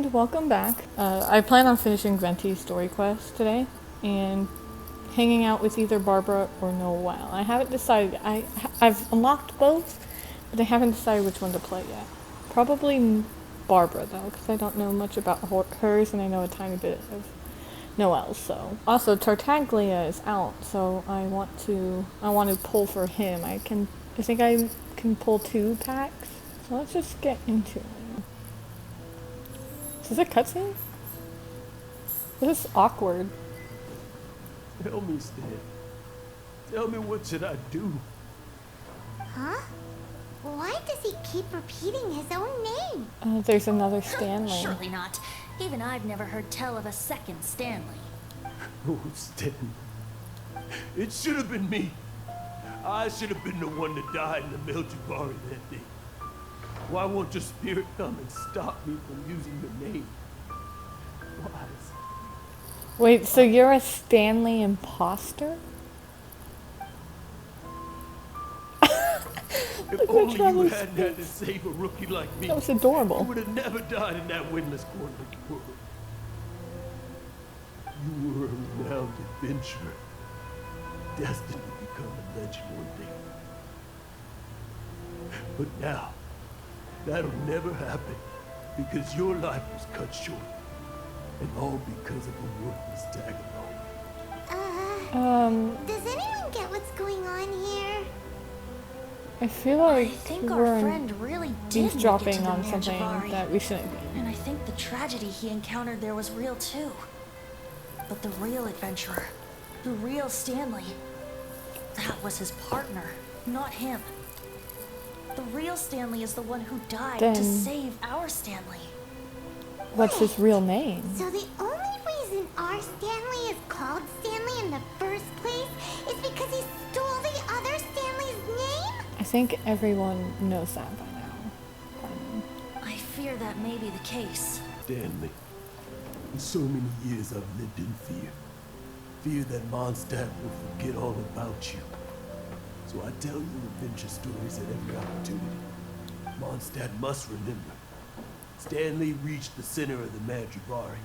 and welcome back. I plan on finishing Venti's story quest today and hanging out with either Barbara or Noelle. I haven't decided. I've unlocked both, but I haven't decided which one to play yet. Probably Barbara though, because I don't know much about hers and I know a tiny bit of Noelle's. So also Tartaglia is out, so I want to pull for him. I think I can pull 2 packs. So let's just get into it. Is this a cutscene? This is awkward. Tell me, Stan. Tell me, what should I do? Huh? Why does he keep repeating his own name? There's another Stanley. Surely not. Even I've never heard tell of a second Stanley. Oh, Stan. It should have been me. I should have been the one that died in the Meljubari that day. Why won't your spirit come and stop me from using your name? Why? Wait, so you're a Stanley imposter? If only you hadn't had to save a rookie like me. That was adorable. You would have never died in that windless corner of the world. You were a renowned adventurer, destined to become a legend one day. But now, that'll never happen, because your life was cut short, and all because of a worthless tag along. Does anyone get what's going on here? I feel like I think our friend really did eavesdropping make it to on the something Manjabari. that we shouldn't be. And I think the tragedy he encountered there was real too. But the real adventurer, the real Stanley, that was his partner, not him. The real Stanley is the one who died Then to save our Stanley. what's his real name? So the only reason our Stanley is called Stanley in the first place is because he stole the other Stanley's name? I think everyone knows that by now. I fear that may be the case. Stanley, for so many years I've lived in fear. Fear that Mondstadt will forget all about you. So I tell you adventure stories at every opportunity. Mondstadt must remember. Stanley reached the center of the Manjabari.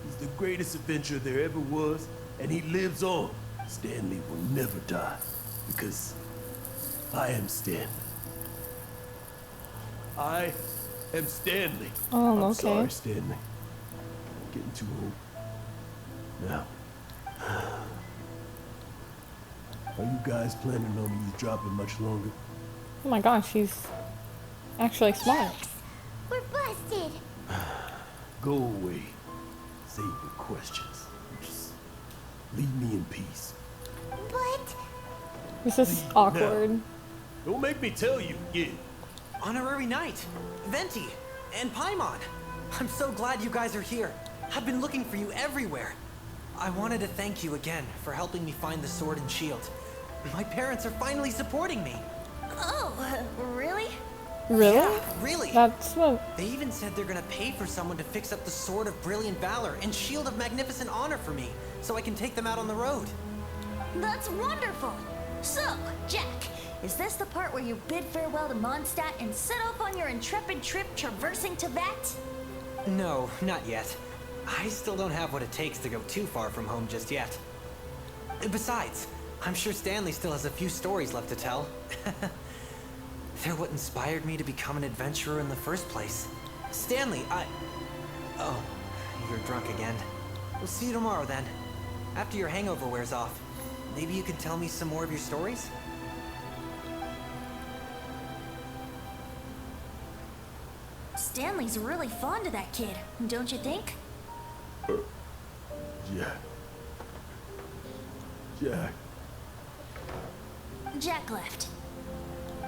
He's the greatest adventurer there ever was, and he lives on. Stanley will never die, because I am Stanley. I am Stanley. Oh, I'm okay. sorry, Stanley. Getting too old. Now, are you guys planning on eavesdropping much longer? Oh my gosh, he's actually smart. Yes! We're busted! Go away. Save your questions. Just leave me in peace. But... This is awkward. Don't make me tell you again. Honorary Knight, Venti, and Paimon. I'm so glad you guys are here. I've been looking for you everywhere. I wanted to thank you again for helping me find the sword and shield. My parents are finally supporting me. Oh, really? Really? Yeah, really. That's what... They even said they're gonna pay for someone to fix up the Sword of Brilliant Valor and Shield of Magnificent Honor for me, so I can take them out on the road. That's wonderful! So, Jack, is this the part where you bid farewell to Mondstadt and set off on your intrepid trip traversing Tibet? No, not yet. I still don't have what it takes to go too far from home just yet. Besides, I'm sure Stanley still has a few stories left to tell. They're what inspired me to become an adventurer in the first place. Stanley, Oh, you're drunk again. We'll see you tomorrow then. After your hangover wears off. Maybe you can tell me some more of your stories? Stanley's really fond of that kid, don't you think? Jack. Jack. Jack left.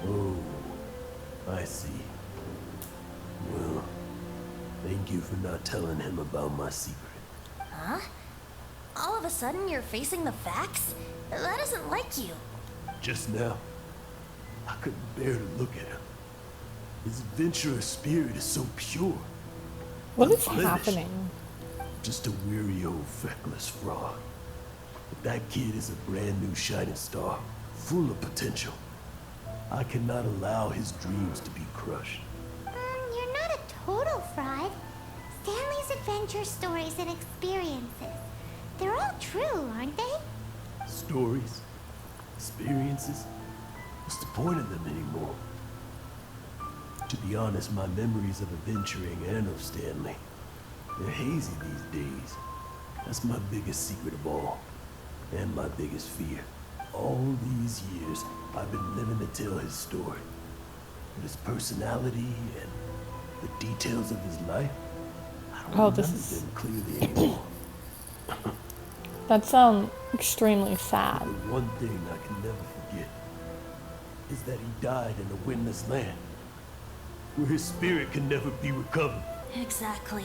Oh, I see. Well, thank you for not telling him about my secret. Huh? All of a sudden you're facing the facts? That isn't like you. Just now, I couldn't bear to look at him. His adventurous spirit is so pure. What is unblemished. happening? Just a weary old feckless fraud. But that kid is a brand new shining star, full of potential. I cannot allow his dreams to be crushed. You're not a total fraud. adventure stories and experiences. They're all true, aren't they? Stories? Experiences? What's the point of them anymore? To be honest, my memories of adventuring and of Stanley, they're hazy these days. That's my biggest secret of all. And my biggest fear. All these years, I've been living to tell his story. But his personality and the details of his life, I don't remember them clearly anymore. That sounds extremely sad. The one thing I can never forget is that he died in a windless land, where his spirit can never be recovered. Exactly.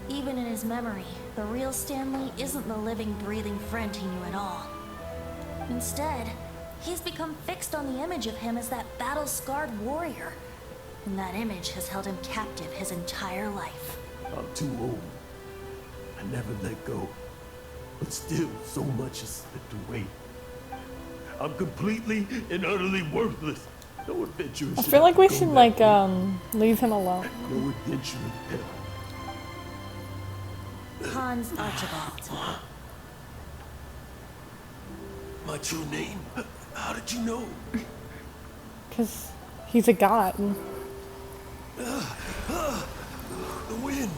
Even in his memory, the real Stanley isn't the living, breathing friend he knew at all. Instead, he's become fixed on the image of him as that battle-scarred warrior. And that image has held him captive his entire life. I'm too old. I never let go. But still, so much has slipped away. I'm completely and utterly worthless. No adventure. I feel like we should leave him alone. No adventure ever. Hans Archibald. My true name? How did you know? Because he's a god. The wind.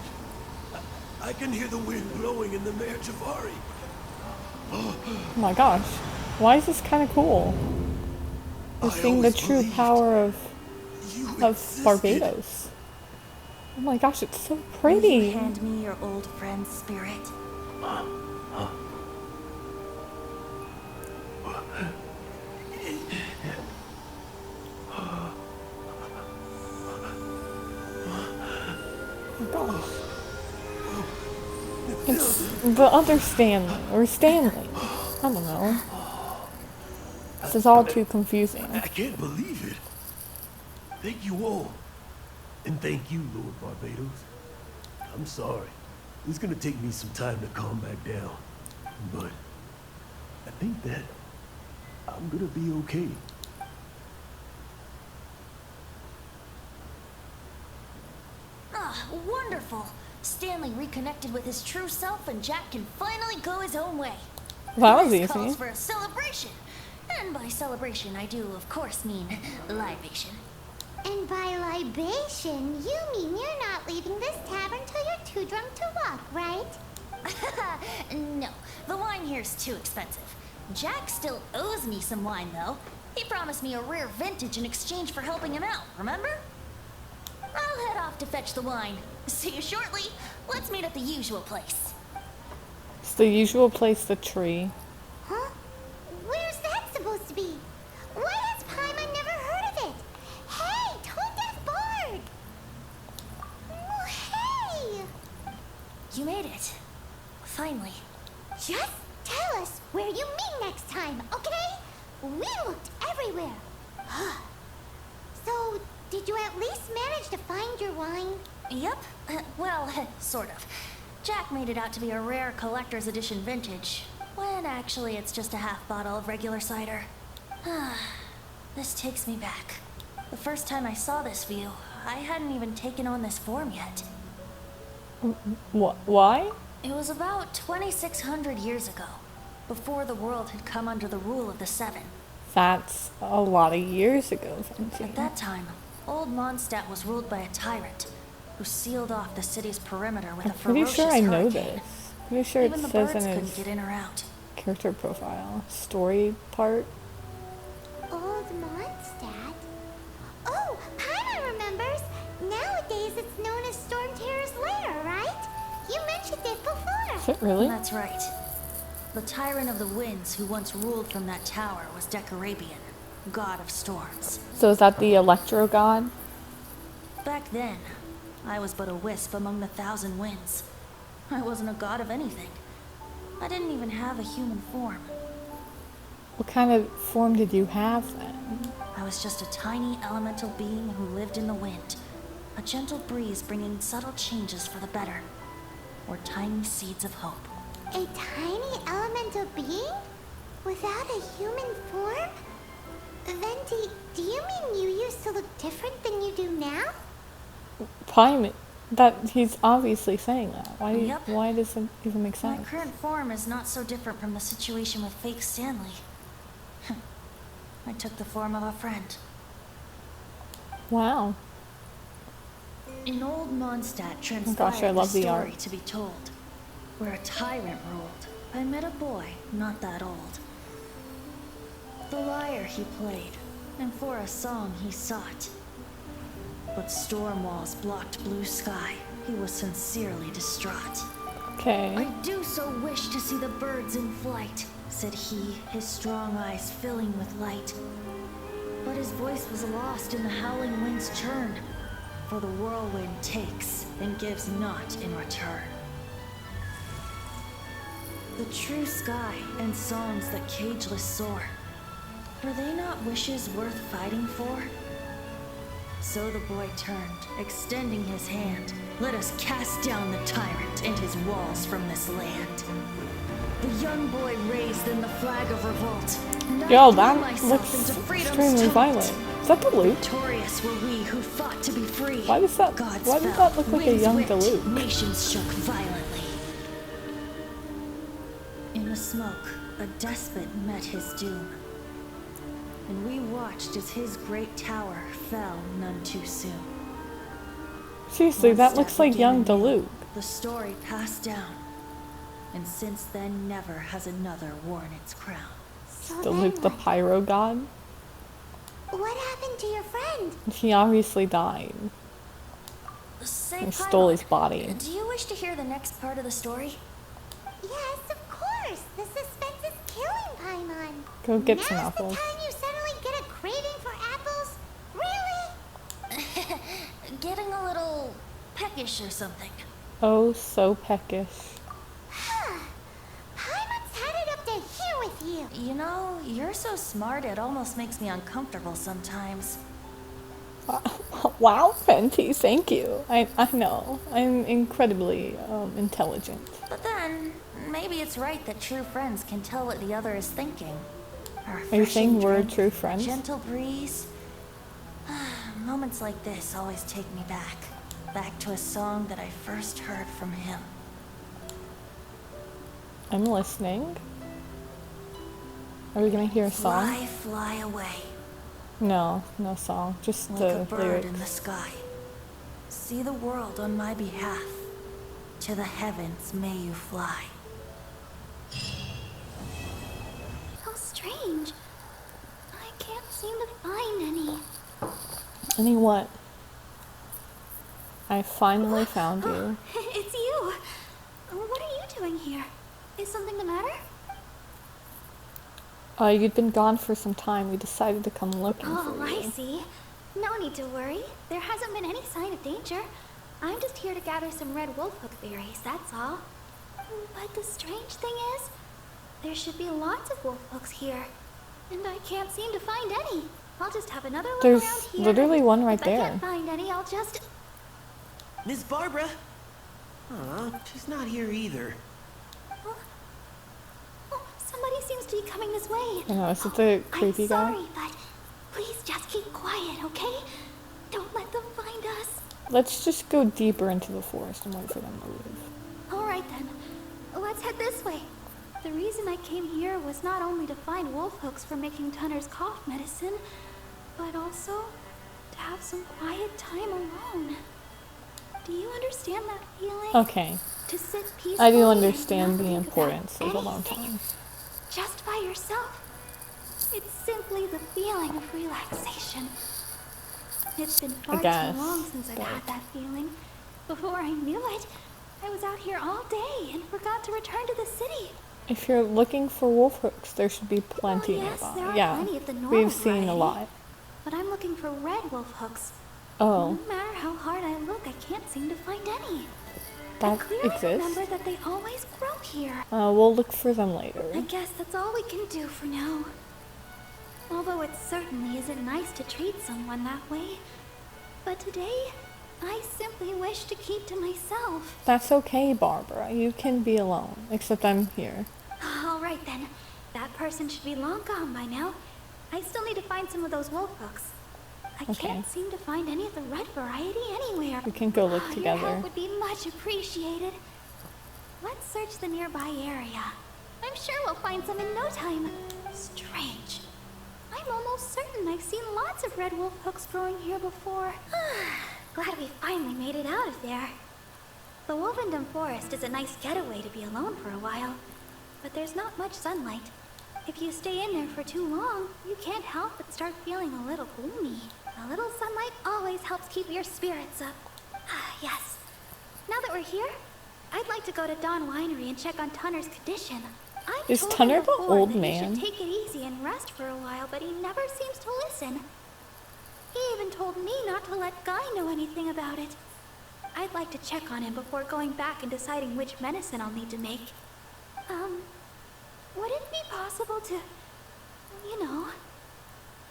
I can hear the wind blowing in the Mare Javari. Oh my gosh. Why is this kind of cool? We're seeing the true power of Barbados. Oh my gosh, it's so Will pretty. you hand me your old friend's spirit? Oh my gosh. It's the other Stanley, or Stanley. I don't know. This is all too confusing. I can't believe it. Thank you all. And thank you, Lord Barbados. I'm sorry. It's gonna take me some time to calm back down. But I think that I'm gonna be okay. Ah, wonderful! Stanley reconnected with his true self and Jack can finally go his own way. That was This easy. calls for a celebration. And by celebration, I do, of course, mean libation. And by libation, you mean you're not leaving this tavern till you're too drunk to walk, right? No, the wine here's too expensive. Jack still owes me some wine, though. He promised me a rare vintage in exchange for helping him out, remember? I'll head off to fetch the wine. See you shortly. Let's meet at the usual place. It's the usual place, the tree. Huh? Where's that supposed to be? Why has Paimon never heard of it? Hey, Toad Death Bard! Oh, hey! You made it. Finally. Just tell us where you meet next time, okay? We looked everywhere. So, did you at least manage to find your wine? Yep. Well, sort of. Jack made it out to be a rare collector's edition vintage, when actually it's just a half bottle of regular cider. This takes me back. The first time I saw this view, I hadn't even taken on this form yet. Why? It was about 2,600 years ago, before the world had come under the rule of the Seven. That's a lot of years ago, Venti. At that time, Old Mondstadt was ruled by a tyrant, who sealed off the city's perimeter with a Pretty ferocious sure I know hurricane. this. Pretty sure it Even the says birds in couldn't his get in or out. character profile. Story part. Old Mondstadt? Oh, Paimon remembers. Nowadays it's known as Storm Terror's lair, right? You mentioned it before. Is it really? That's right. The tyrant of the winds who once ruled from that tower was Decarabian, god of storms. So is that the Electro God? Back then, I was but a wisp among the thousand winds. I wasn't a god of anything. I didn't even have a human form. What kind of form did you have then? I was just a tiny elemental being who lived in the wind. A gentle breeze bringing subtle changes for the better. Or tiny seeds of hope. A tiny elemental being? Without a human form? Venti, do you mean you used to look different than you do now? Paimon. That he's obviously saying that. Yep. Why does it even make My sense? current form is not so different from the situation with fake Stanley. I took the form of a friend. Wow. In old Mondstadt Oh transpired gosh, I a love the story art. to be told, where a tyrant ruled. I met a boy, not that old. The lyre he played, and for a song he sought. But storm walls blocked blue sky. He was sincerely distraught. Okay. I do so wish to see the birds in flight, said he, his strong eyes filling with light. But his voice was lost in the howling wind's churn, for the whirlwind takes and gives not in return. The true sky and songs that cageless soar, were they not wishes worth fighting for? So the boy turned, extending his hand. Let us cast down the tyrant and his walls from this land. The young boy raised then the flag of revolt. And I Yo, threw that myself looks into freedom's extremely tumult. violent. Is that the Luke? Victorious were we who fought to be free. Why does that? Gods Why does fell, that look like a winds young whipped, Luke? Nations shook violently. In the smoke, a despot met his doom. And we watched as his great tower fell none too soon. Seriously, that Mondstadt looks like began young anew. Luke. The story passed down. And since then, never has another worn its crown. So The then Luke, the what? pyro god. What happened to your friend? He obviously died. Say, They stole his Paimon, body. do you wish to hear the next part of the story? Yes, of course. The suspense is killing, Paimon. Go get Now's some apples. the time you suddenly get a craving for apples? Really? Getting a little peckish or something. Oh, so peckish. Paimon's had it up to here with you. You know, you're so smart it almost makes me uncomfortable sometimes. Wow, Venti, thank you. I know. I'm incredibly intelligent. But then, maybe it's right that true friends can tell what the other is thinking. A Are you refreshing saying we're drink, true a friends? gentle breeze. Moments like this always take me back. Back to a song that I first heard from him. I'm listening. Are we gonna hear a song? Fly, fly away, No, no song. Just like a the bird in the lyrics. sky. See the world on my behalf. To the heavens may you fly. How strange. I can't seem to find any. Any what? I finally found you. It's you. What are you doing here? Is something the matter? You'd been gone for some time. We decided to come looking Oh, for I you. see. No need to worry. There hasn't been any sign of danger. I'm just here to gather some red wolfhook berries, that's all. But the strange thing is, there should be lots of wolfhooks here. And I can't seem to find any. I'll just have another look There's around here. literally one right If I there. can't find any, I'll just... Miss Barbara? She's not here either. Oh, somebody seems to be coming this way. I know, is it the creepy I'm guy? sorry, but please just keep quiet, okay? Don't let them find us. Let's just go deeper into the forest and wait for them to leave. All right then, let's head this way. The reason I came here was not only to find wolf hooks for making Tunner's cough medicine, but also to have some quiet time alone. Do you understand that feeling? Okay. To sit peacefully I do and understand not the think importance about of alone anything, time. just by yourself. It's simply the feeling of relaxation. It's been far guess, too long since I've but- had that feeling. Before I knew it, I was out here all day and forgot to return to the city. If you're looking for wolf hooks, there should be plenty Well, yes, nearby. there are Yeah, plenty of the normal we've seen a variety. lot. But I'm looking for red wolf hooks. Oh, No matter how hard I look, I can't seem to find any. I that clearly remember exists. that they always grow here. We'll look for them later. I guess that's all we can do for now. Although it certainly isn't nice to treat someone that way. But today, I simply wish to keep to myself. That's okay, Barbara. You can be alone. Except I'm here. All right then. That person should be long gone by now. I still need to find some of those wolf hooks. I can't seem to find any of the red variety anywhere. We can go look Your together. help would be much appreciated. Let's search the nearby area. I'm sure we'll find some in no time. Strange. I'm almost certain I've seen lots of red wolf hooks growing here before. Glad we finally made it out of there. The Wolvendom Forest is a nice getaway to be alone for a while, but there's not much sunlight. If you stay in there for too long, you can't help but start feeling a little gloomy. A little sunlight always helps keep your spirits up. Yes. Now that we're here, I'd like to go to Dawn Winery and check on Tunner's condition. Is told Tunner him the before old that man? He should take it easy and rest for a while, but he never seems to listen. He even told me not to let Guy know anything about it. I'd like to check on him before going back and deciding which medicine I'll need to make. Would it be possible to,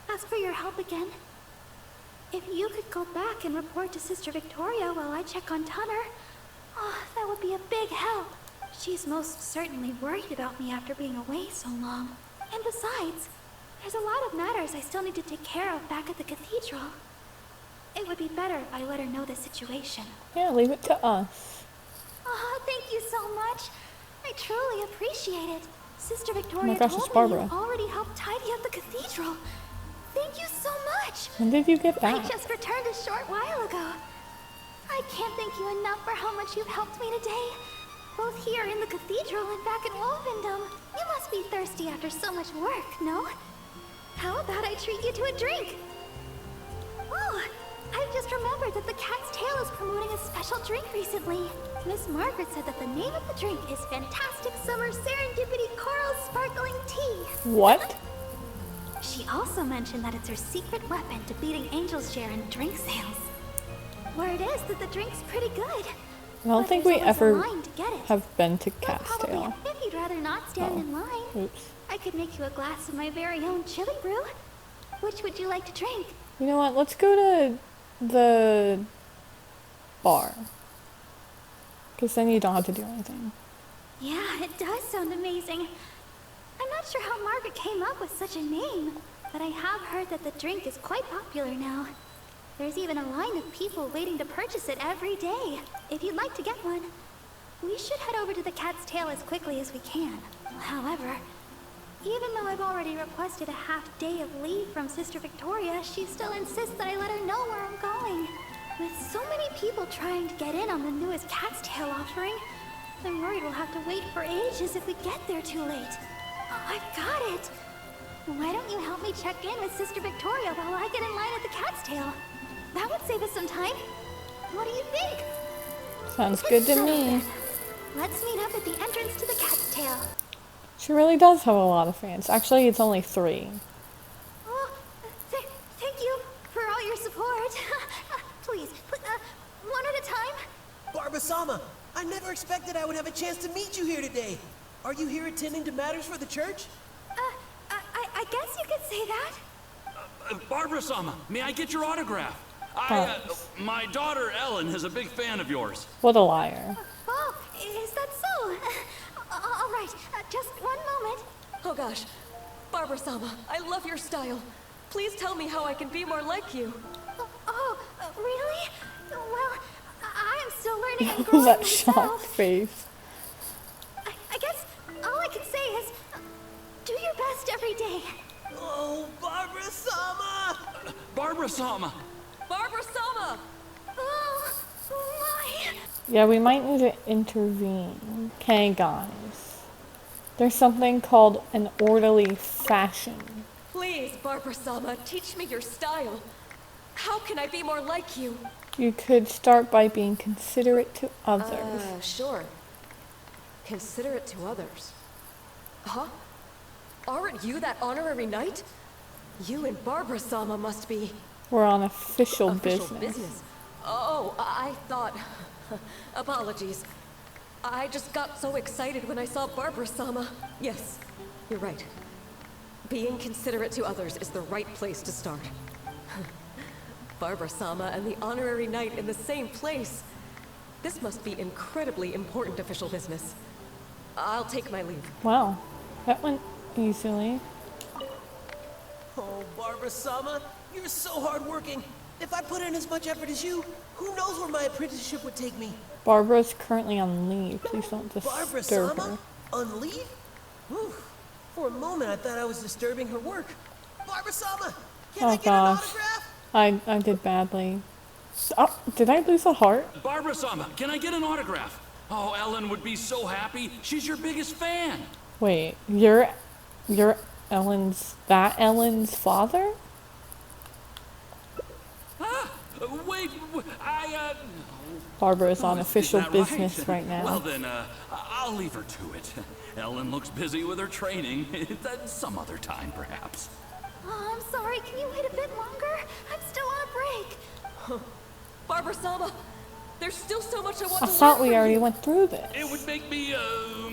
ask for your help again? If you could go back and report to Sister Victoria while I check on Tunner, that would be a big help. She's most certainly worried about me after being away so long. And besides, there's a lot of matters I still need to take care of back at the cathedral. It would be better if I let her know the situation. Yeah, leave it to us. Thank you so much. I truly appreciate it. Sister Oh Victoria my gosh, told it's me Barbara. you already helped tidy up the cathedral. Thank you so much. When did you get I back? just returned a short while ago. I can't thank you enough for how much you've helped me today. Both here in the cathedral and back in Wolvendom. You must be thirsty after so much work, no? How about I treat you to a drink? Oh, I've just remembered that the Cat's Tail is promoting a special drink recently. Miss Margaret said that the name of the drink is Fantastic Summer Serendipity Coral Sparkling Tea. What? She also mentioned that it's her secret weapon to beating Angel's share in drink sales. Word is that the drink's pretty good. I don't but think there's we always a ever line to get it. have been to But Cat's probably Tail. if you'd rather not stand in line, Oops. I could make you a glass of my very own chili brew. Which would you like to drink? You know what? Let's go to the bar. Because then you don't have to do anything. Yeah, it does sound amazing. I'm not sure how Margaret came up with such a name, but I have heard that the drink is quite popular now. There's even a line of people waiting to purchase it every day. If you'd like to get one, we should head over to the Cat's Tail as quickly as we can. However, even though I've already requested a half day of leave from Sister Victoria, she still insists that I let her know where I'm going. With so many people trying to get in on the newest Cat's Tail offering, I'm worried we'll have to wait for ages if we get there too late. I've got it! Why don't you help me check in with Sister Victoria while I get in line at the Cat's Tail? That would save us some time. What do you think? Sounds good to me. Let's meet up at the entrance to the Cat's Tail. She really does have a lot of fans. Actually, it's only 3. Oh, thank you for all your support. Please, one at a time. Barbara-sama, I never expected I would have a chance to meet you here today. Are you here attending to matters for the church? I guess you could say that. Barbara-sama, may I get your autograph? My daughter Ellen is a big fan of yours. What a liar. Oh, is that so? All right, just one moment. Oh gosh, Barbara-sama, I love your style. Please tell me how I can be more like you. Really? Well, I'm still learning and growing That myself. shocked face. I guess all I can say is, do your best every day. Oh, Barbara-sama! Barbara-sama! Barbara-sama! Oh, my. Yeah, we might need to intervene. Okay, guys. There's something called an orderly fashion. Please, Barbara-sama, teach me your style. How can I be more like you? You could start by being considerate to others. Sure. Considerate to others. Huh? Aren't you that honorary knight? You and Barbara-sama must be... We're on official business. Oh, I thought... Apologies. I just got so excited when I saw Barbara-sama. Yes, you're right. Being considerate to others is the right place to start. Barbara-sama and the honorary knight in the same place. This must be incredibly important official business. I'll take my leave. Wow, that went easily. Oh, Barbara-sama, You're so hardworking. If I put in as much effort as you, who knows where my apprenticeship would take me? Barbara's currently on leave. Please don't Barbara disturb Sama? her. On leave? Whew. For a moment, I thought I was disturbing her work. Barbara Sama, can I Oh get gosh. an autograph? I did badly. Oh, did I lose a heart? Barbara Sama, can I get an autograph? Oh, Ellen would be so happy. She's your biggest fan. Wait, you're Ellen's father? Wait, Barbara's on is official that business right now. Well then, I'll leave her to it. Ellen looks busy with her training. Some other time, perhaps. Oh, I'm sorry. Can you wait a bit longer? I'm still on a break. Barbara Sama, there's still so much I want I to thought learn we from already you. went through this. It would make me,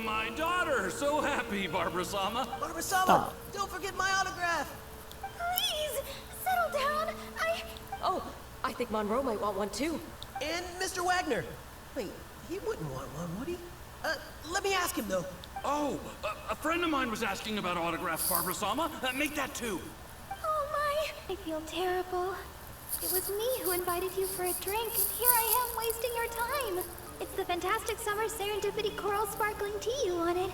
my daughter so happy, Barbara Sama. Barbara Sama, Stop. don't forget my autograph. Please, settle down. Oh, I think Monroe might want one too. And Mr. Wagner. Wait, he wouldn't want one, would he? Let me ask him, though. Oh, a friend of mine was asking about autographs, Barbara Sama. Make that too. Oh my, I feel terrible. It was me who invited you for a drink, and here I am wasting your time. It's the fantastic summer serendipity coral sparkling tea you wanted.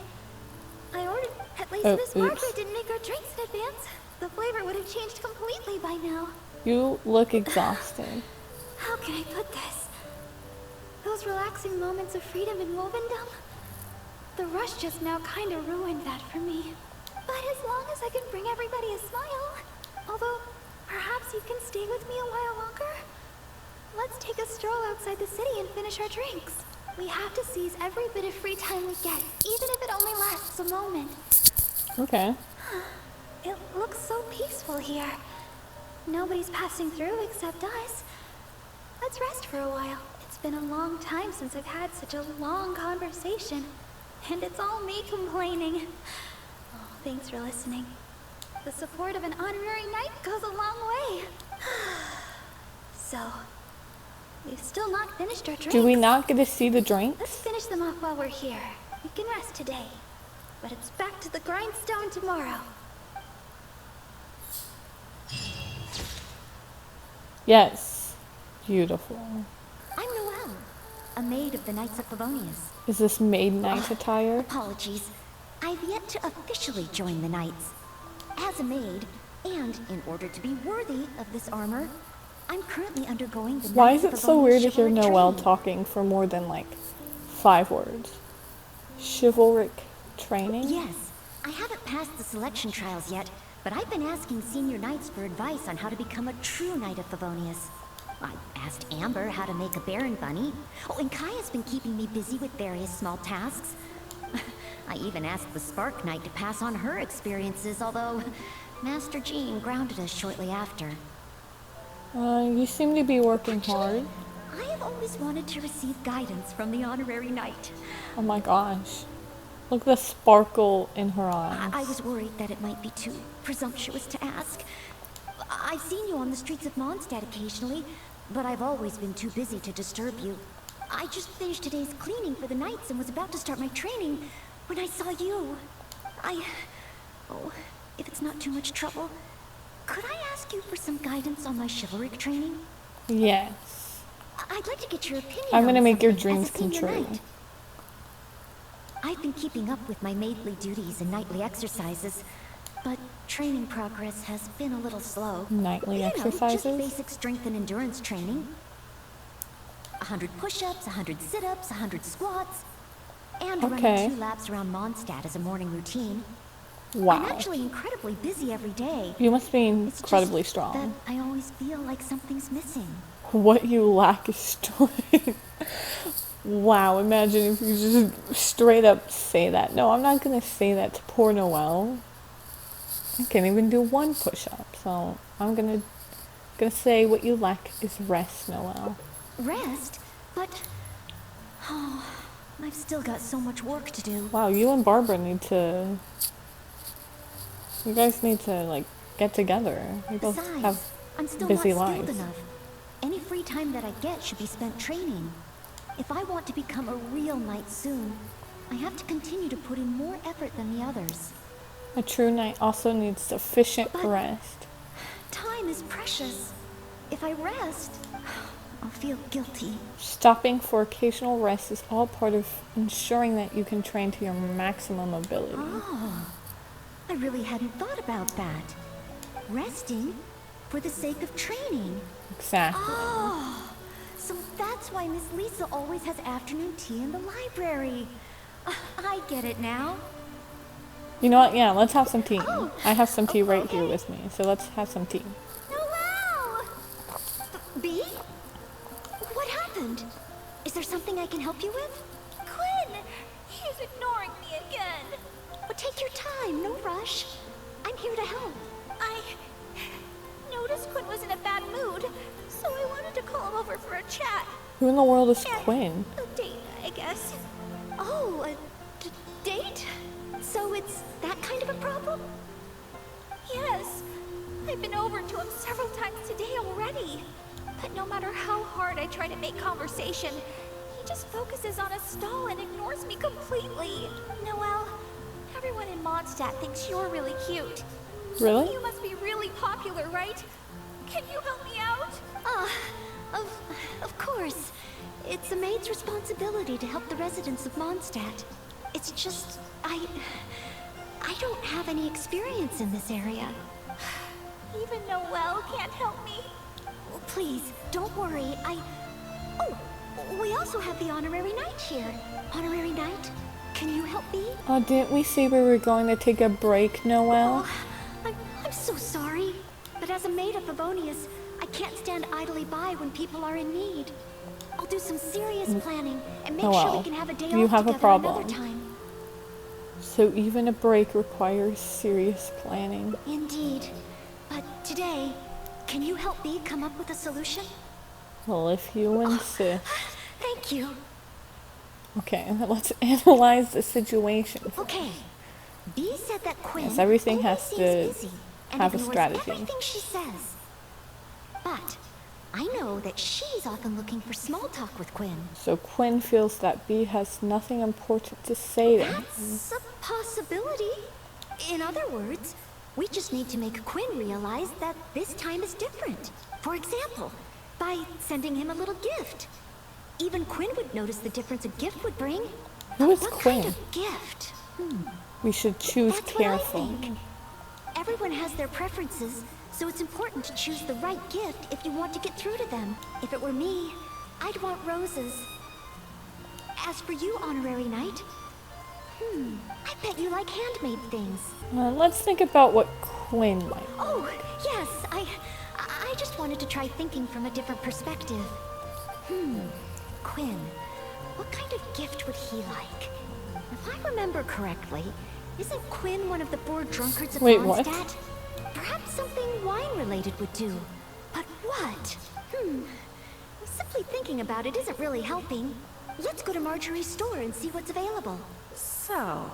I ordered. At least Oh, Miss oops. Margaret didn't make our drinks in advance. The flavor would have changed completely by now. You look exhausted. How can I put this? Those relaxing moments of freedom in Wolvendom? The rush just now kinda ruined that for me. But as long as I can bring everybody a smile, although perhaps you can stay with me a while longer? Let's take a stroll outside the city and finish our drinks. We have to seize every bit of free time we get, even if it only lasts a moment. Okay. It looks so peaceful here. Nobody's passing through except us. Let's rest for a while. It's been a long time since I've had such a long conversation. And it's all me complaining. Oh, thanks for listening. The support of an honorary knight goes a long way. So, we've still not finished our drinks. Do we not get to see the Let's drinks? finish them off while we're here. We can rest today. But it's back to the grindstone tomorrow. Yes. Beautiful. I'm Noelle, a maid of the Knights of Favonius. Is this maid knight attire? Apologies. I've yet to officially join the Knights. As a maid, and in order to be worthy of this armor, I'm currently undergoing the Why Knights is of it so Favonius weird to hear chivalric Noelle training. talking for more than like 5 words? Chivalric training? Yes, I haven't passed the selection trials yet, but I've been asking senior knights for advice on how to become a true Knight of Favonius. I asked Amber how to make a Baron bunny. Oh, and Kaya's been keeping me busy with various small tasks. I even asked the Spark Knight to pass on her experiences, although Master Jean grounded us shortly after. You seem to be working hard. I have always wanted to receive guidance from the honorary knight. Oh my gosh. Look at the sparkle in her eyes. I was worried that it might be too presumptuous to ask. I've seen you on the streets of Mondstadt occasionally, but I've always been too busy to disturb you. I just finished today's cleaning for the Knights and was about to start my training when I saw you. Oh, if it's not too much trouble, could I ask you for some guidance on my chivalric training? Yes. I'd like to get your opinion I'm on gonna make your something dreams as a come senior true. knight. I've been keeping up with my maidly duties and nightly exercises, but training progress has been a little slow. Nightly Just exercises? basic strength and endurance training. 100 push-ups, 100 sit-ups, 100 squats, and Okay. running 2 laps around Mondstadt as a morning routine. I'm Wow. actually incredibly busy every day. You must be It's incredibly just strong. that I always feel like something's missing. What you lack is strength. Wow, imagine if you just straight up say that. No, I'm not gonna say that to poor Noelle. I can't even do 1 push-up, so I'm gonna say what you lack is rest, Noelle. Rest? But... Oh, I've still got so much work to do. Wow, you and Barbara need to... You guys need to, like, get together. You both Besides, have I'm still busy not skilled lives. enough. Any free time that I get should be spent training. If I want to become a real knight soon, I have to continue to put in more effort than the others. A true knight also needs sufficient But- rest. Time time is precious. If I rest, I'll feel guilty. Stopping for occasional rest is all part of ensuring that you can train to your maximum ability. Oh, I really hadn't thought about that. Resting for the sake of training. Exactly. Oh, so that's why Miss Lisa always has afternoon tea in the library. I get it now. You know what? Yeah, let's have some tea. Oh, I have some tea right okay. here with me, so let's have some tea. Noelle! B? What happened? Is there something I can help you with? Quinn! He's ignoring me again. But take your time, no rush. I'm here to help. I noticed Quinn was in a bad mood, so I wanted to call him over for a chat. Who in the world is And Quinn? a date, I guess. Oh, a date? So it's that kind of a problem? Yes. I've been over to him several times today already. But no matter how hard I try to make conversation, he just focuses on a stall and ignores me completely. Noelle, everyone in Mondstadt thinks you're really cute. Really? You must be really popular, right? Can you help me out? Of course. It's a maid's responsibility to help the residents of Mondstadt. It's just, I don't have any experience in this area. Even Noelle can't help me. Please, don't worry. Oh, we also have the honorary knight here. Honorary knight, can you help me? Oh, didn't we say we were going to take a break, Noelle? Oh, I'm so sorry. But as a maid of Favonius, I can't stand idly by when people are in need. I'll do some serious planning and make sure we can have a day you off have a together problem. another time. So even a break requires serious planning. Indeed. But today, can you help me come up with a solution? Well, if you insist. Thank you. Okay, let's analyze the situation. Okay. B said that Quinn Yes, everything always has seems to busy and have a ignores strategy. everything she says. But I know that she's often looking for small talk with Quinn. So Quinn feels that B has nothing important to say to him. That's a possibility. In other words, we just need to make Quinn realize that this time is different. For example, by sending him a little gift. Even Quinn would notice the difference a gift would bring. Who is What Quinn? kind of gift? We should choose That's what I carefully. think. Everyone has their preferences, so it's important to choose the right gift if you want to get through to them. If it were me, I'd want roses. As for you, Honorary Knight, I bet you like handmade things. Let's think about what Quinn might. Oh, yes, I just wanted to try thinking from a different perspective. Quinn, what kind of gift would he like? If I remember correctly, isn't Quinn one of the 4 drunkards of Wait, what? Mondstadt? Perhaps something wine-related would do. But what? Simply thinking about it isn't really helping. Let's go to Marjorie's store and see what's available. So,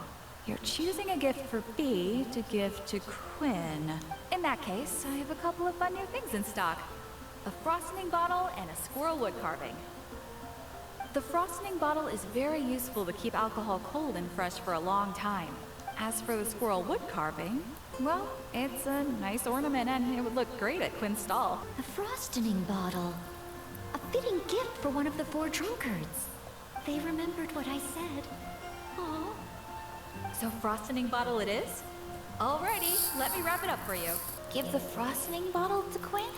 you're choosing a gift for B to give to Quinn. In that case, I have a couple of fun new things in stock. A frosting bottle and a squirrel wood carving. The frosting bottle is very useful to keep alcohol cold and fresh for a long time. As for the squirrel wood carving, well, it's a nice ornament and it would look great at Quinn's stall. A frosting bottle. A fitting gift for one of the 4 drunkards. They remembered what I said. Oh. So frosting bottle it is? Alrighty, let me wrap it up for you. Give the frosting bottle to Quinn?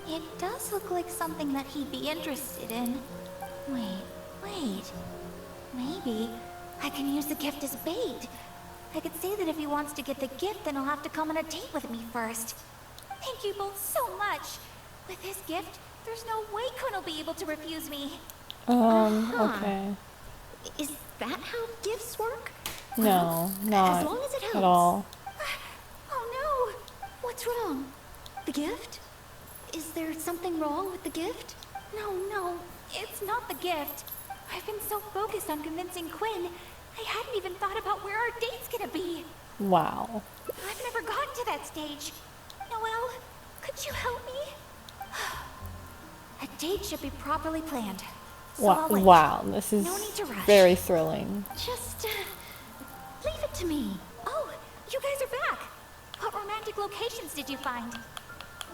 It does look like something that he'd be interested in. Wait. Maybe I can use the gift as bait. I could say that if he wants to get the gift, then he'll have to come on a date with me first. Thank you both so much. With his gift, there's no way Quinn will be able to refuse me. Okay. Is that how gifts work? No, As not long as it helps. at all. Oh What's wrong? The gift? Is there something wrong with the gift? no, it's not the gift. I've been so focused on convincing Quinn, I hadn't even thought about where our date's gonna be. Wow. I've never gotten to that stage. Noelle, could you help me? A date should be properly planned. So I'll wait. Wow, this is No need to rush. very thrilling. Just, leave it to me. Oh, you guys are back. What romantic locations did you find?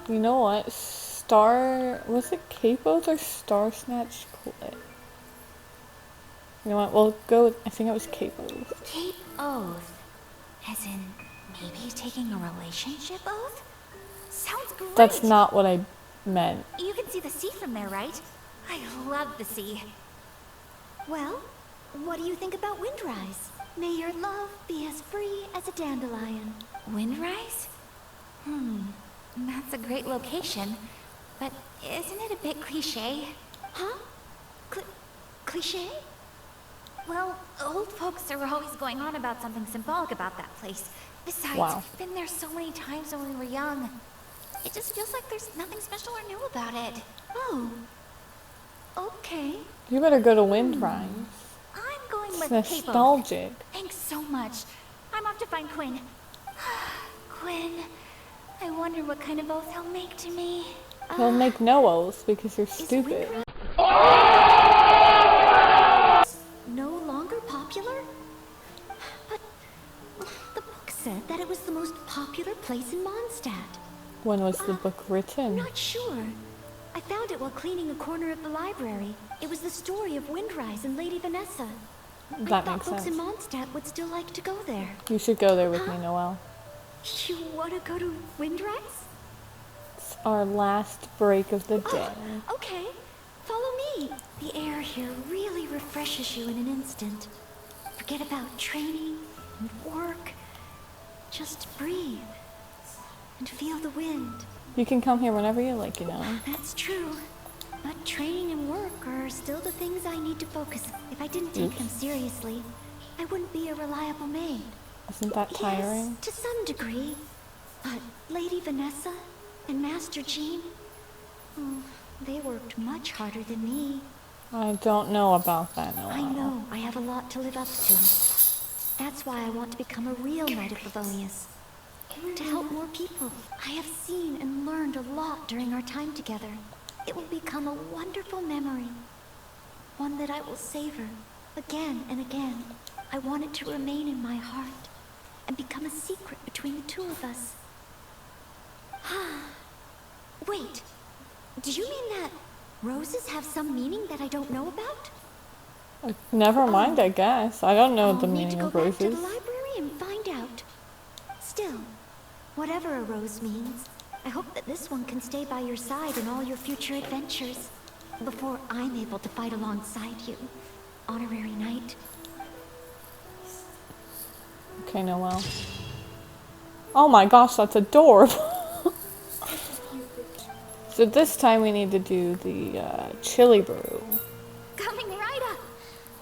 You know what? Was it Capos or Star Snatch Clip? You know what? We'll go with, I think it was Capos. Cape oath. As in, maybe taking a relationship oath? Sounds great. That's not what I meant. You can see the sea from there, right? I love the sea. Well, what do you think about Windrise? May your love be as free as a dandelion. Windrise? That's a great location. But isn't it a bit cliché? Huh? Cliché? Well, old folks are always going on about something symbolic about that place. Besides, we've been there so many times when we were young. It just feels like there's nothing special or new about it. Oh. Okay. You better go to Windrise. I'm going with It's Cape Oath. nostalgic. Thanks so much. I'm off to find Quinn. Quinn, I wonder what kind of oath he'll make to me. He'll make no oaths because you're stupid. No longer popular? But the book said that it was the most popular place in Mondstadt. When was the book written? Not sure. I found it while cleaning a corner of the library. It was the story of Windrise and Lady Vanessa. That I makes thought folks sense. in Mondstadt would still like to go there. You should go there with me, Noelle. You want to go to Windrise? It's our last break of the day. Okay, follow me. The air here really refreshes you in an instant. Forget about training and work. Just breathe and feel the wind. You can come here whenever you like, you know. That's true. But training and work are still the things I need to focus on. If I didn't take them seriously, I wouldn't be a reliable maid. Isn't that tiring? Yes, to some degree. But Lady Vanessa and Master Jean, they worked much harder than me. I don't know about that, Noelle. I know. I have a lot to live up to. That's why I want to become a real Knight of Favonius. To help more people. I have seen and learned a lot during our time together. It will become a wonderful memory. One that I will savor again and again. I want it to remain in my heart and become a secret between the two of us. Wait, do you mean that roses have some meaning that I don't know about? Never mind, I guess. I don't know the I'll need meaning to of go back to roses. the library and find out. Still, whatever a rose means, I hope that this one can stay by your side in all your future adventures. Before I'm able to fight alongside you, Honorary Knight. Okay, Noelle. Oh my gosh, that's adorable. So this time we need to do the chili brew. Coming right up.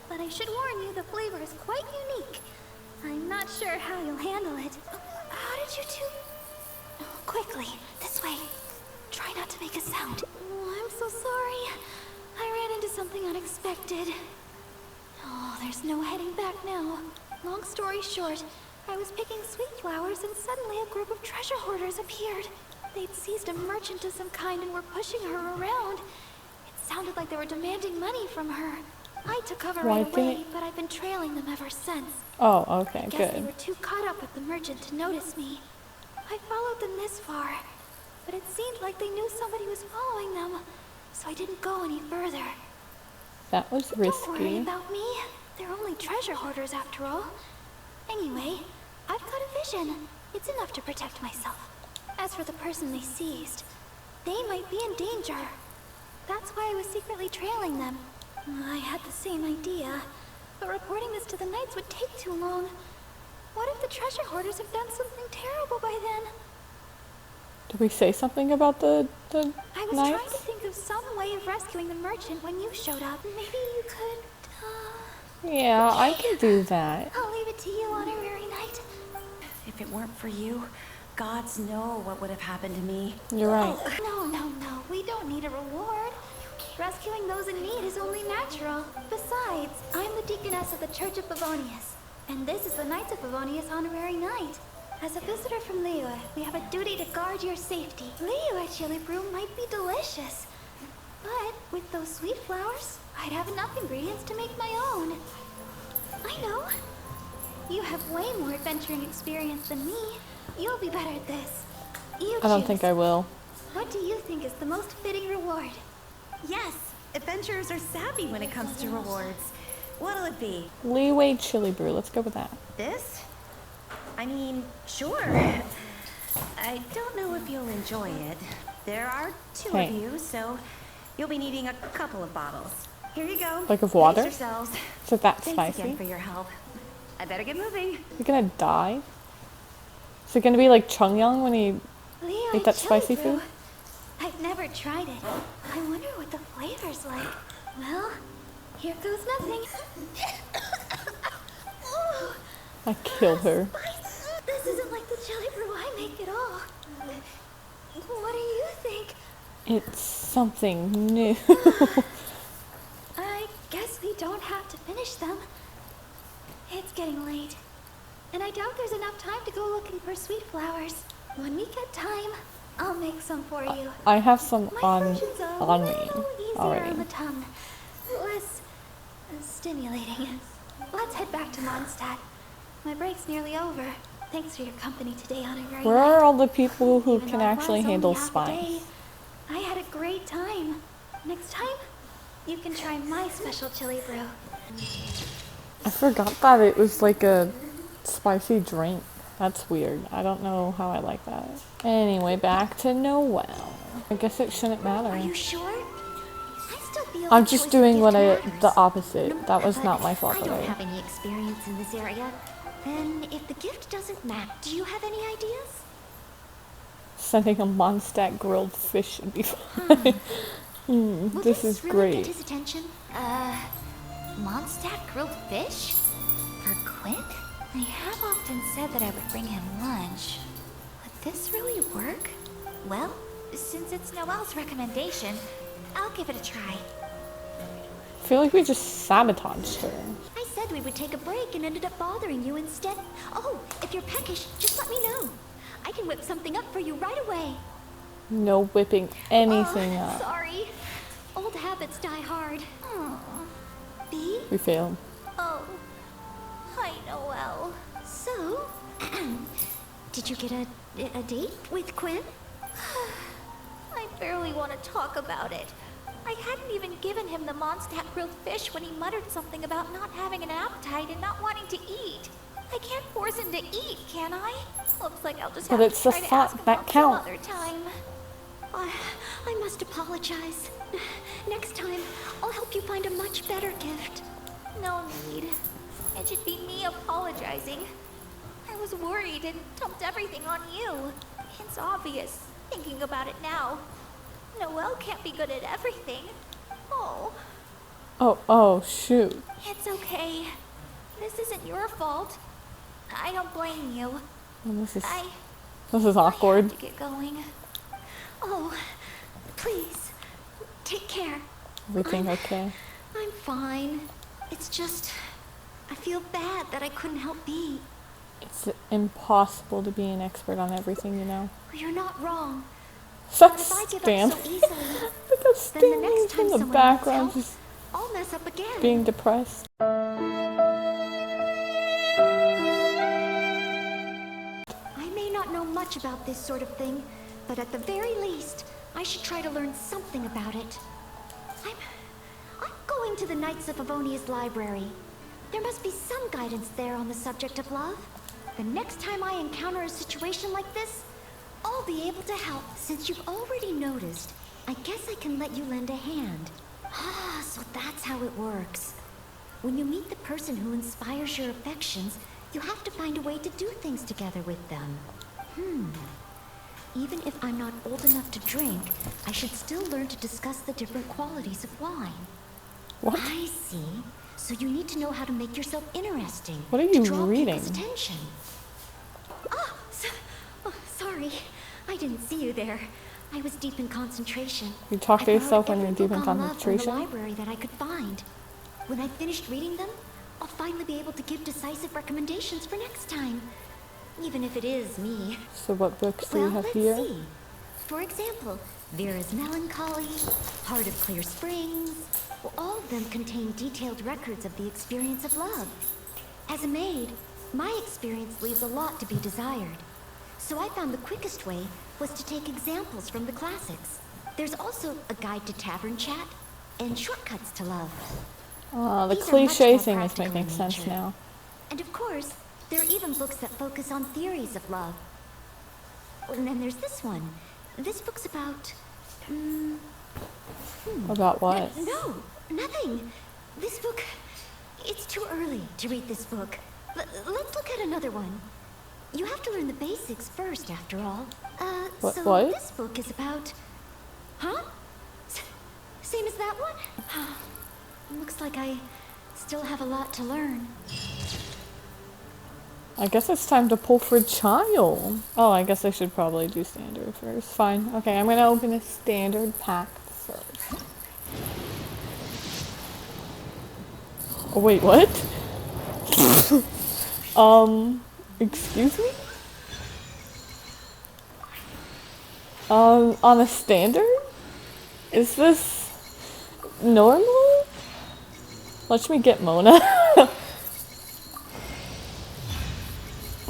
But I should warn you, the flavor is quite unique. I'm not sure how you'll handle it. How did you two? Quickly, this way. Try not to make a sound. Oh, I'm so sorry. I ran into something unexpected. Oh, there's no heading back now. Long story short, I was picking sweet flowers and suddenly a group of treasure hoarders appeared. They'd seized a merchant of some kind and were pushing her around. It sounded like they were demanding money from her. I took cover right away, but I've been trailing them ever since. Oh, okay, I guess they good. were too caught up with the merchant to notice me. I followed them this far, but it seemed like they knew somebody was following them, so I didn't go any further. That was Don't worry risky. about me. They're only treasure hoarders after all. Anyway, I've got a vision. It's enough to protect myself. As for the person they seized, they might be in danger. That's why I was secretly trailing them. I had the same idea, but reporting this to the Knights would take too long. What if the treasure hoarders have done something terrible by then? Did we say something about the I was Knights? trying to think of some way of rescuing the merchant when you showed up. Maybe you could, Yeah, I can do that. I'll leave it to you, Honorary Knight. If it weren't for you, gods know what would have happened to me. You're right. No, we don't need a reward. Rescuing those in need is only natural. Besides, I'm the deaconess of the Church of Favonius, and this is the Knights of Favonius Honorary Knight. As a visitor from Liyue, we have a duty to guard your safety. Liyue chili brew might be delicious, but with those sweet flowers, I'd have enough ingredients to make my own. I know. You have way more adventuring experience than me. You'll be better at this. You I don't choose. think I will. What do you think is the most fitting reward? Yes, adventurers are savvy when it comes to rewards. What'll it be? Leeway chili brew. Let's go with that. This? I mean, sure. I don't know if you'll enjoy it. There are two Hey. of you, so you'll be needing a couple of bottles. Here you go. Like of water? Brace yourselves. Is it that Thanks spicy? again for your help. I better get moving. You're gonna die? Is it gonna be like Chungyang when he Leo, ate that spicy food? I've never tried it. I wonder what the flavor's like. Well, here goes nothing. Ooh, I killed her. this isn't like the chili brew I make at all. What do you think? It's something new. I guess we don't have to finish them. It's getting late. And I doubt there's enough time to go looking for sweet flowers. When we get time, I'll make some for you. I have some My version's on me little easier already. on the tongue. Less stimulating. Let's head back to Mondstadt. My break's nearly over. Thanks for your company today on a very Where are all the people who can actually handle spice? spice? I had a great time. Next time, you can try my special chili brew. I forgot that it was like a spicy drink. That's weird. I don't know how I like that. Anyway, back to Noelle. I guess it shouldn't matter. Are you sure? I still feel I'm the just choice doing of what gift I, matters. the opposite. No, That was but not my fault. I that don't I- have any experience in this area. Then, if the gift doesn't match, do you have any ideas? Sending a Mondstadt grilled fish would be fun. Will This is really great. get his attention? Mondstadt grilled fish? For Quinn? I have often said that I would bring him lunch. Would this really work? Well, since it's Noelle's recommendation, I'll give it a try. I feel like we just sabotaged her. I said we would take a break and ended up bothering you instead. Oh, if you're peckish, just let me know. I can whip something up for you right away. No whipping anything up. Sorry. Old habits die hard. B? We failed. Oh. Hi, Noelle. So, did you get a date with Quinn? I barely want to talk about it. I hadn't even given him the Mondstadt grilled fish when he muttered something about not having an appetite and not wanting to eat. I can't force him to eat, can I? Looks like I'll just But have it's to the try to thought ask him that out some counts. other time. I must apologize. Next time, I'll help you find a much better gift. No need. It should be me apologizing. I was worried and dumped everything on you. It's obvious, thinking about it now. Noelle can't be good at everything. Oh, Oh, shoot. it's okay. This isn't your fault. I don't blame you. This is I have awkward. to get going. Oh, please, take care. Everything okay? I'm fine. It's just, I feel bad that I couldn't help B. It's impossible to be an expert on everything, you know. You're not wrong. Such If I give Stan. up so easily, Look at then the next Stan time in the someone background needs help, just I'll mess up again. being depressed. I may not know much about this sort of thing, but at the very least, I should try to learn something about it. I'm going to the Knights of Favonia's library. There must be some guidance there on the subject of love. The next time I encounter a situation like this, I'll be able to help. Since you've already noticed, I guess I can let you lend a hand. Ah, so that's how it works. When you meet the person who inspires your affections, you have to find a way to do things together with them. Even if I'm not old enough to drink, I should still learn to discuss the different qualities of wine. What? I see. So you need to know how to make yourself interesting. What are to you draw reading? people's attention. Sorry. I didn't see you there. I was deep in concentration. You talk to I yourself borrowed when you're every deep in book on love from concentration? the library that I could find. When I finished reading them, I'll finally be able to give decisive recommendations for next time. Even if it is me. So what books do you Well, have let's here? see. For example, Vera's Melancholy, Heart of Clear Springs. Well, all of them contain detailed records of the experience of love. As a maid, my experience leaves a lot to be desired. So I found the quickest way was to take examples from the classics. There's also a guide to tavern chat and shortcuts to love. The These are much cliche more thing is practical making in sense nature. now. And of course, there are even books that focus on theories of love. And then there's this one. This book's about... About what? No, nothing. This book... It's too early to read this book. Let's look at another one. You have to learn the basics first, after all. What? This book is about... Huh? Same as that one? Looks like I still have a lot to learn. I guess it's time to pull for Childe. Oh, I guess I should probably do standard first. Fine. Okay, I'm gonna open a standard pack first. Oh, wait, what? Excuse me? On a standard? Is this normal? Let me get Mona.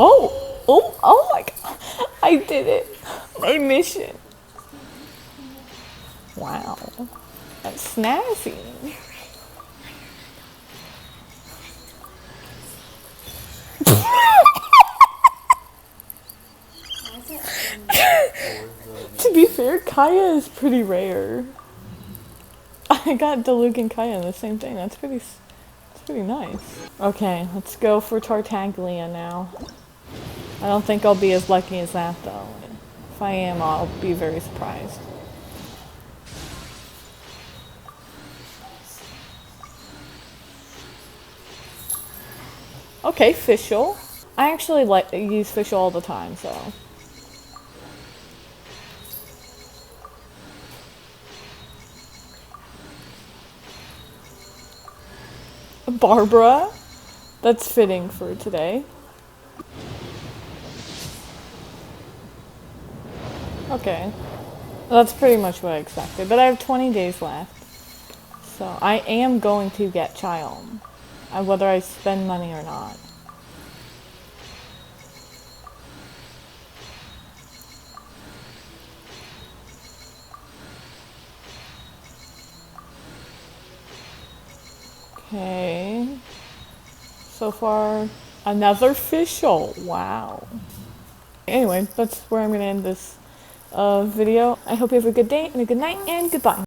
Oh my god. I did it. My mission. Wow. That's snazzy. To be fair, Kaya is pretty rare. I got Diluc and Kaya in the same thing. That's pretty nice. Okay, let's go for Tartaglia now. I don't think I'll be as lucky as that though. If I am, I'll be very surprised. Okay, Fischl. I actually use Fischl all the time, so. Barbara. That's fitting for today. Okay. That's pretty much what I expected, but I have 20 days left. So I am going to get Childe, whether I spend money or not. Okay. So far, another Fischl. Wow. Anyway, that's where I'm going to end this video. I hope you have a good day and a good night and goodbye.